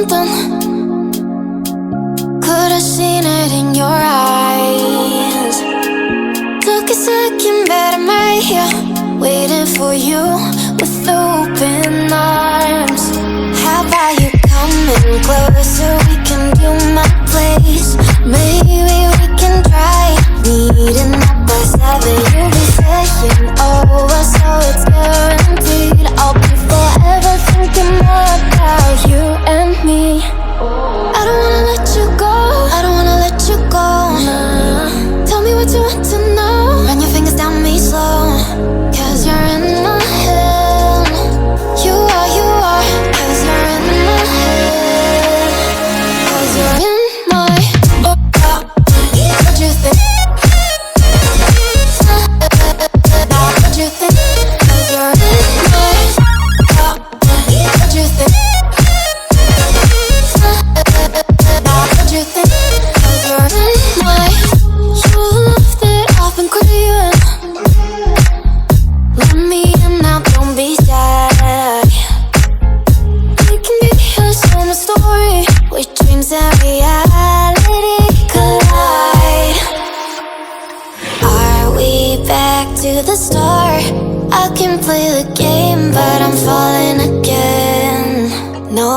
something. Could've seen it in your eyes. Took a second, but I'm right here, waiting for you with open arms. How about you coming closer? We can do my place. Maybe we can try meeting up by 7. You'll be saying over, so it's guaranteed. I'll be forever thinking more about you and me. I don't wanna let you go, I don't wanna let you go. Tell me what you want to know. Run your fingers down me slow, 'cause you're in my head. You are, 'cause you're in my head. 'Cause you're in my what you think? What you think? 'Cause you're in my what you think? What you think? 'Cause you're in my you left it off and crying. Let me in now, don't be shy. We can be here, share my story, where dreams and reality collide. Are we back to the start? I can play the game, but I'm falling again. No,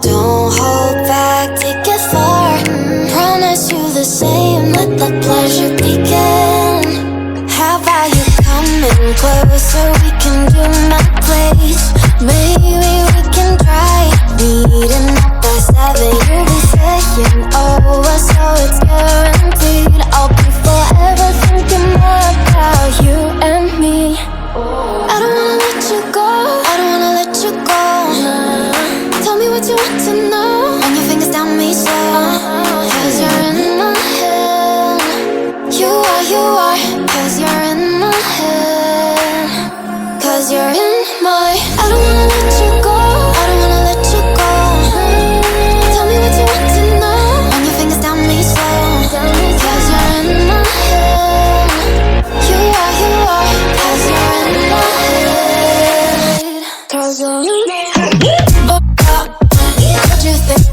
don't hold back, take it far. Promise you the same, let the pleasure begin. How about you coming closer? We can do my place. Maybe we can try meeting up by 7. You'll be saying over, so it's guaranteed. I'll be forever thinking more about you and me. I don't wanna let you go, I don't wanna let you go. Tell me what you want to know. Run your fingers down me slow, 'cause you're in my head. You are, 'cause you're in my head. 'Cause you're in my I don't wanna let you go, I don't wanna let you go. Tell me what you want to know. Run your fingers down me slow, 'cause you're in my head. You are, 'cause you're in my head. 'Cause you're in my head. What you think?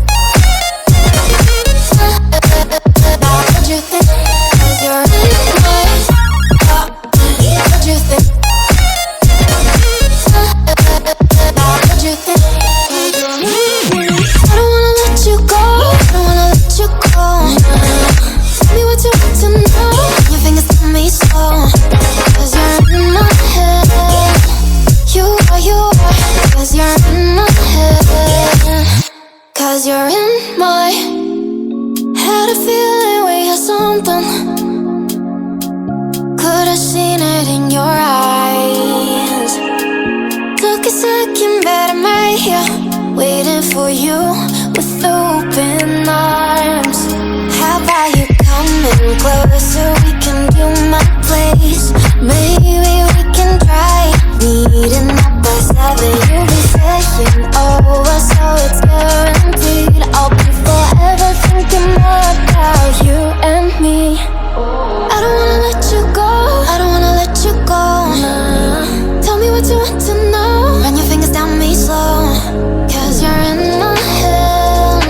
What you think? 'Cause you're in my what you think? What you think? 'Cause you're in my I don't wanna let you go, I don't wanna let you go. Tell me what you want to know. Your fingers on me slow, 'cause you're in my head. You are, 'cause you're in my head. 'Cause you're in my had a feeling we had something. Could've seen it in your eyes. Took a second, but I'm right here, waiting for you with open arms. How about you coming closer? We can do my place. Maybe we can try meeting up by 7. You'll be saying over, so it's guaranteed. I'll be forever thinking more about you and me. I don't wanna let you go, I don't wanna let you go. Tell me what you want to know. Run your fingers down me slow, 'cause you're in my head.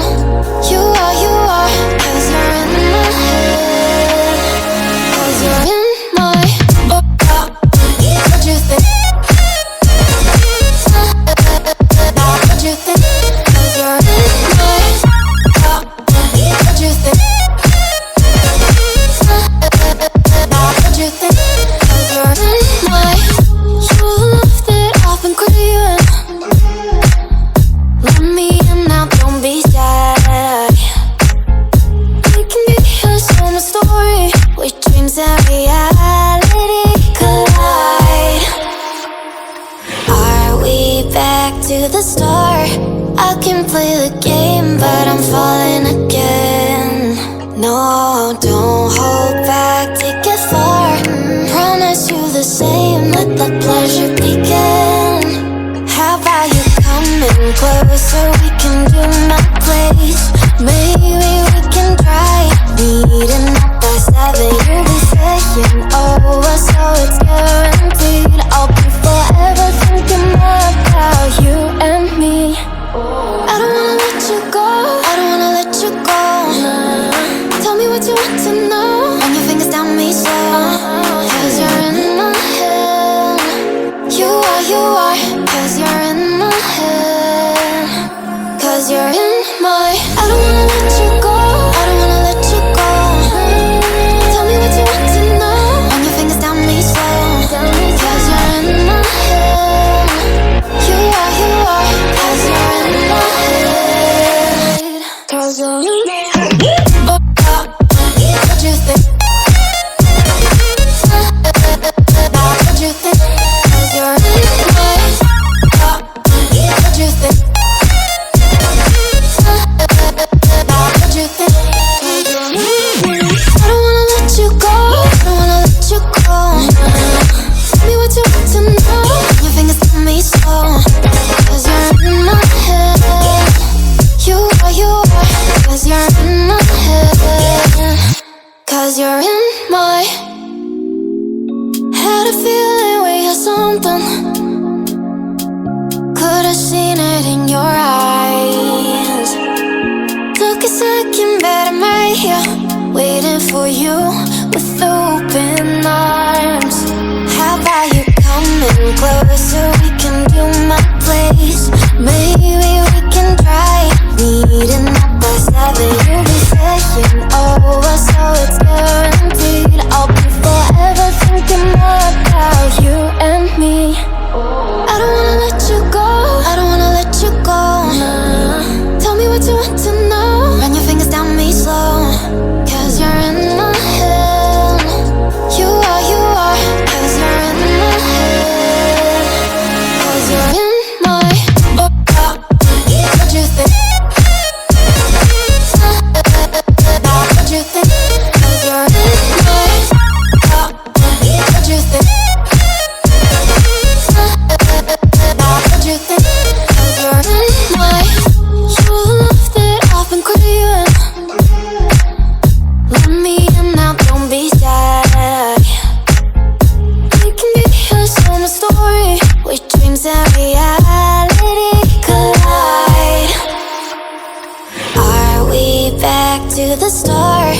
You are, 'cause you're in my head. 'Cause you're in my what you think? What you think? 'Cause you're in my what you think? What you think? 'Cause you're in my you left it off and crying. Let me in now, don't be shy. We can be here, share my story, where dreams and reality collide. Are we back to the start? I can play the game, but I'm falling again. No, don't hold back, take it far. Promise you the same, let the pleasure begin. How about you coming closer? We can do my place. Maybe we can try meeting up by 7. You'll be saying over, so it's guaranteed. I'll be forever thinking more about you and me. I don't wanna let you go, closer, we can do my place. Maybe we can try meeting up by 7. You'll be saying over, so it's guaranteed. I'll be forever thinking more about you and me. I don't wanna let you go, I don't wanna let you go. Tell me what you want to know. Run your fingers down me slow, 'cause you're in my head. You are, 'cause you're in my head. 'Cause you're in my what you think? What you think? 'Cause you're in my what you think? What you think? 'Cause you're in my you love that I've been craving. Let me in now, don't be shy. We can be a summer story where dreams and reality collide. Are we back to the start?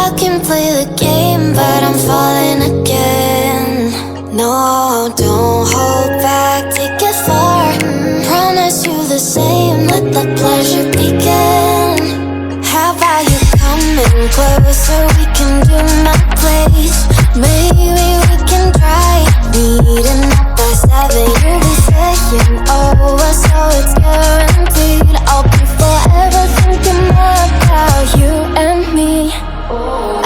I can play the game, but I'm falling again. No, don't hold back, take it far. Promise you the same, let the pleasure begin. How about you coming closer, we can do my place. Maybe we can try meeting up by 7. You'll be saying over, so it's guaranteed. I'll be forever thinking more about you and me.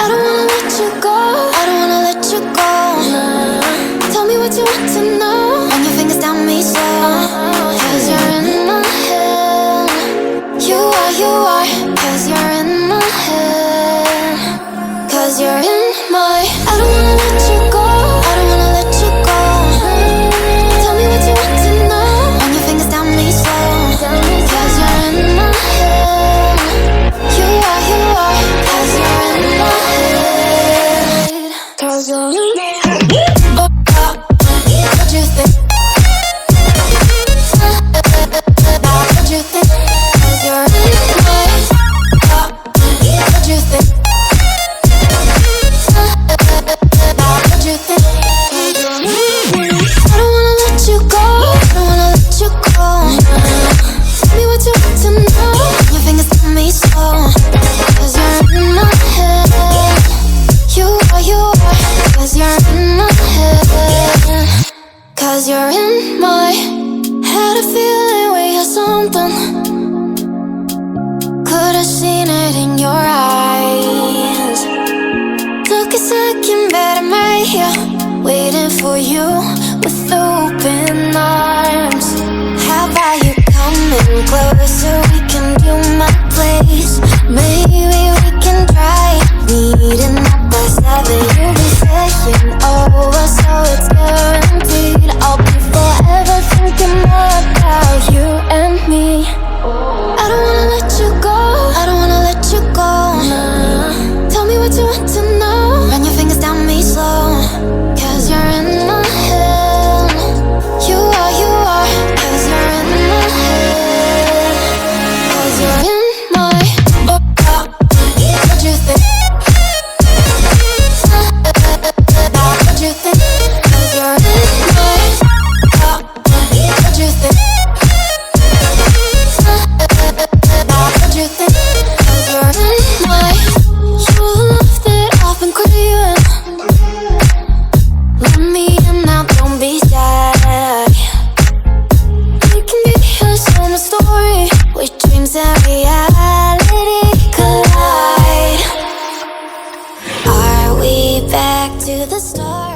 I don't wanna let you go, I don't wanna let you go. Tell me what you want to know. Run your fingers down me slow, 'cause you're in my head. You are, 'cause you're in my head. 'Cause you're in my I don't wanna let you go, I don't wanna let you go. Tell me what you want to know. Run your fingers down me slow, 'cause you're in my head. You are, 'cause you're in my head. 'Cause you're in my head. What you think? What you think? 'Cause you're in my what you think? What you think? 'Cause you're in my I don't wanna let you go, I don't wanna let you go. Tell me what you want to know. Your fingers on me slow, 'cause you're in my head. You are, 'cause you're in my head. 'Cause you're in my had a feeling we had something. Could've seen it in your eyes. Took a second, but I'm right here waiting for you with open arms. How about you coming closer, we can do my place. Maybe we can try meeting up by 7. You'll be saying over, so it's guaranteed. I'll be forever thinking more about you and me. I don't wanna let you go, I don't wanna let you go. Tell me what you want to know. Run your fingers down me slow, 'cause you're in my head. You are, 'cause you're in my head. 'Cause you're in my what you think? What you think? 'Cause you're in my what you think? What you think? 'Cause you're in my you love that I've been craving. Let me in now, don't be shy. We can be a summer story where dreams and reality collide. Are we back to the start?